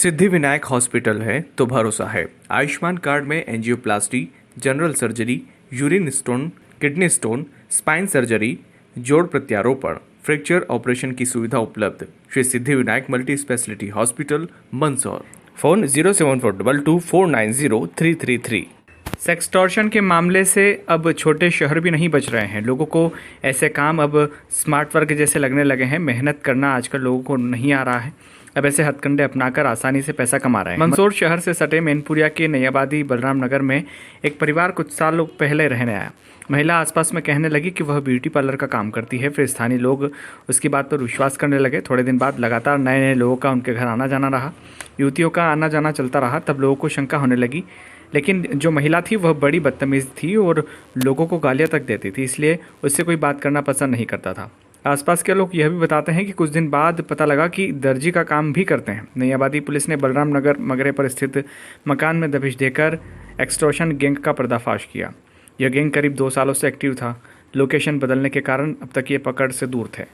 Siddhivinayak hospital है तो भरोसा है। आयुष्मान कार्ड में angioplasty, general surgery, urine stone, kidney stone, spine surgery, जोड़ प्रत्यारोपण, फ्रैक्चर ऑपरेशन की सुविधा उपलब्ध। Shri Siddhivinayak multi speciality hospital, Mandsaur. Phone 07422490333। Sextortion के मामले से अब छोटे शहर भी नहीं बच रहे हैं। लोगों को ऐसे काम अब स्मार्ट वर्क जैसे लगने लगे हैं। मेहनत करना आजकल लोगों को नहीं आ रहा है। अब ऐसे हथकंडे अपनाकर आसानी से पैसा कमा रहे हैं। मंदसौर शहर से सटे मैनपुरिया के नयाबादी बलराम नगर में एक परिवार कुछ साल पहले रहने आया। महिला आसपास में कहने लगी कि वह ब्यूटी पार्लर का काम करती है। फिर स्थानीय लोग उसकी बात पर विश्वास करने लगे। थोड़े दिन बाद लगातार नए नए लोगों का उनके घर आना जाना रहा। युवतियों का आना जाना चलता रहा। तब लोगों को शंका होने लगी, लेकिन जो महिला थी वह बड़ी बदतमीज थी और लोगों को गालियां तक देती थी, इसलिए उससे कोई बात करना पसंद नहीं करता था। आसपास के लोग यह भी बताते हैं कि कुछ दिन बाद पता लगा कि दर्जी का काम भी करते हैं। नयाबादी पुलिस ने बलराम नगर मगरे पर स्थित मकान में दबिश देकर एक्सटॉर्शन गैंग का पर्दाफाश किया। यह गैंग करीब 2 सालों से एक्टिव था। लोकेशन बदलने के कारण अब तक ये पकड़ से दूर थे।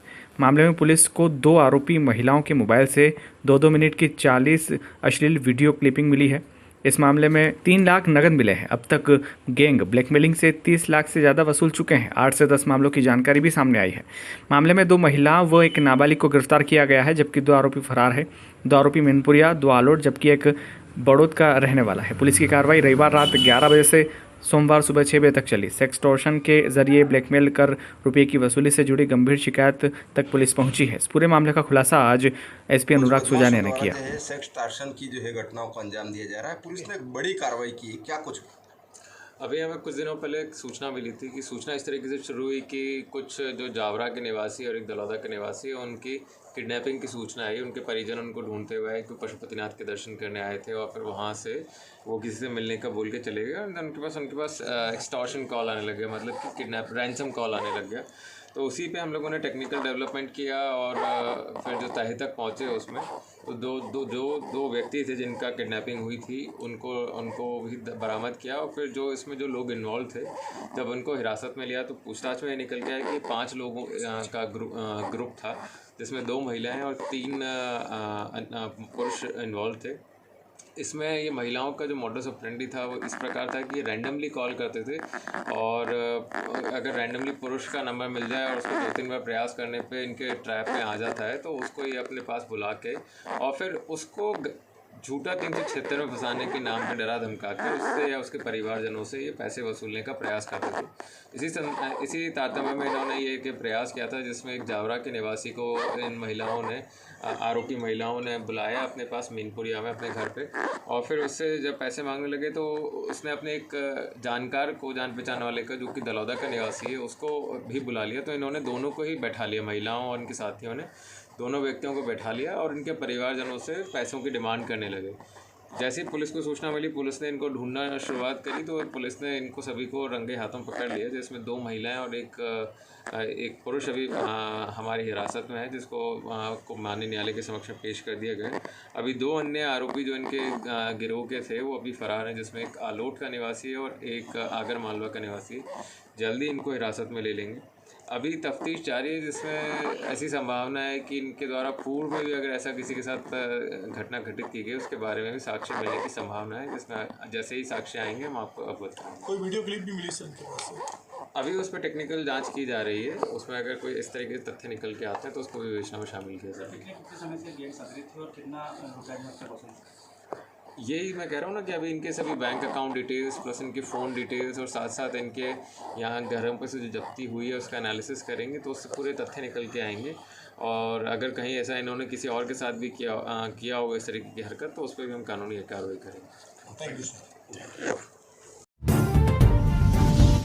मामले में पुलिस को 2 आरोपी महिलाओं के मोबाइल से 2-2 मिनट की 40 अश्लील वीडियो क्लिपिंग मिली है। इस मामले में 3 लाख नगद मिले हैं। अब तक गैंग ब्लैकमेलिंग से 30 लाख से ज़्यादा वसूल चुके हैं। 8 से 10 मामलों की जानकारी भी सामने आई है। मामले में 2 महिला व एक नाबालिग को गिरफ्तार किया गया है, जबकि 2 आरोपी फरार है। 2 आरोपी मैनपुरिया, 2 आलोट, जबकि एक बड़ौद का रहने वाला है। पुलिस की कार्रवाई रविवार रात 11 बजे से सोमवार सुबह 6 बजे तक चली। सेक्सटॉर्शन के जरिए ब्लैकमेल कर रुपये की वसूली से जुड़ी गंभीर शिकायत तक पुलिस पहुंची है। इस पूरे मामले का खुलासा आज एसपी अनुराग सुजानिया ने किया। सेक्सटॉर्शन की जो है घटनाओं को अंजाम दिया जा रहा है। पुलिस ने एक बड़ी कार्रवाई की है, क्या कुछ? अभी हमें कुछ दिनों पहले एक सूचना मिली थी कि सूचना इस तरीके से शुरू हुई कि कुछ जो जावरा के निवासी और एक दलौदा के निवासी उनकी किडनैपिंग की सूचना आई। उनके परिजन उनको ढूंढते हुए आए, कोई पशुपतिनाथ के दर्शन करने आए थे और फिर वहाँ से वो किसी से मिलने का बोल के चले गए और उनके पास एक्सटॉर्शन कॉल आने लग गया, मतलब कि किडनैप रैंसम कॉल आने लग गया। तो उसी पे हम लोगों ने टेक्निकल डेवलपमेंट किया और फिर जो तह तक पहुँचे उसमें तो दो व्यक्ति थे जिनका किडनैपिंग हुई थी, उनको भी बरामद किया। और फिर जो इसमें जो लोग इन्वॉल्व थे, जब उनको हिरासत में लिया तो पूछताछ में निकल गया कि 5 लोगों का ग्रुप था, जिसमें 2 महिलाएं और 3 पुरुष इन्वॉल्व थे। इसमें ये महिलाओं का जो मोडस ऑपरेंडी था वो इस प्रकार था कि रैंडमली कॉल करते थे और अगर रैंडमली पुरुष का नंबर मिल जाए और उसको 2-3 बार प्रयास करने पे इनके ट्रैप में आ जाता है तो उसको ये अपने पास बुला के और फिर उसको झूठा 376 में फंसाने के नाम पे डरा धमका कर उससे या उसके परिवारजनों से ये पैसे वसूलने का प्रयास करते थे। इसी तारतम्य में इन्होंने ये कि प्रयास किया था, जिसमें एक जावरा के निवासी को इन महिलाओं ने आरोपी महिलाओं ने बुलाया अपने पास मैनपुरिया में अपने घर पे और फिर उससे जब पैसे मांगने लगे तो उसने अपने एक जानकार को, जान पहचान वाले का जो कि दलौदा का निवासी है, उसको भी बुला लिया। तो इन्होंने दोनों को ही बैठा लिया, महिलाओं और उनके साथियों ने दोनों व्यक्तियों को बैठा लिया और इनके परिवारजनों से पैसों की डिमांड करने लगे। जैसे ही पुलिस को सूचना मिली, पुलिस ने इनको ढूंढना शुरुआत करी तो पुलिस ने इनको सभी को रंगे हाथों पकड़ लिया, जिसमें 2 महिलाएं और एक पुरुष अभी हमारी हिरासत में है, जिसको को माननीय न्यायालय के समक्ष पेश कर दिया गया। अभी 2 अन्य आरोपी जो इनके गिरोह के थे वो अभी फरार हैं, जिसमें एक आलोट का निवासी है और एक आगर मालवा का निवासी। जल्दी इनको हिरासत में ले लेंगे। अभी तफ्तीश जारी है, जिसमें ऐसी संभावना है कि इनके द्वारा पूर्व में भी अगर ऐसा किसी के साथ घटना घटित की गई उसके बारे में भी साक्ष्य मिलने की संभावना है, जिसमें जैसे ही साक्ष्य आएंगे हम आपको अवगत करेंगे। कोई वीडियो क्लिप भी मिली सर इनके पास से? अभी उस पर टेक्निकल जांच की जा रही है। उसमें अगर कोई इस तरीके से तथ्य निकल के आते हैं तो उसको विवेचना में शामिल किया जाएगा। कितने समय से गैंग सक्रिय थी और कितना रुपया? यही मैं कह रहा हूँ ना कि अभी इनके सभी बैंक अकाउंट डिटेल्स प्लस इनके फ़ोन डिटेल्स और साथ साथ इनके यहाँ घरों पर से जो जब्ती हुई है उसका एनालिसिस करेंगे तो उससे पूरे तथ्य निकल के आएंगे। और अगर कहीं ऐसा इन्होंने किसी और के साथ भी किया होगा इस तरीके की हरकत तो उस पर भी हम कानूनी कार्रवाई करेंगे। Thank you sir.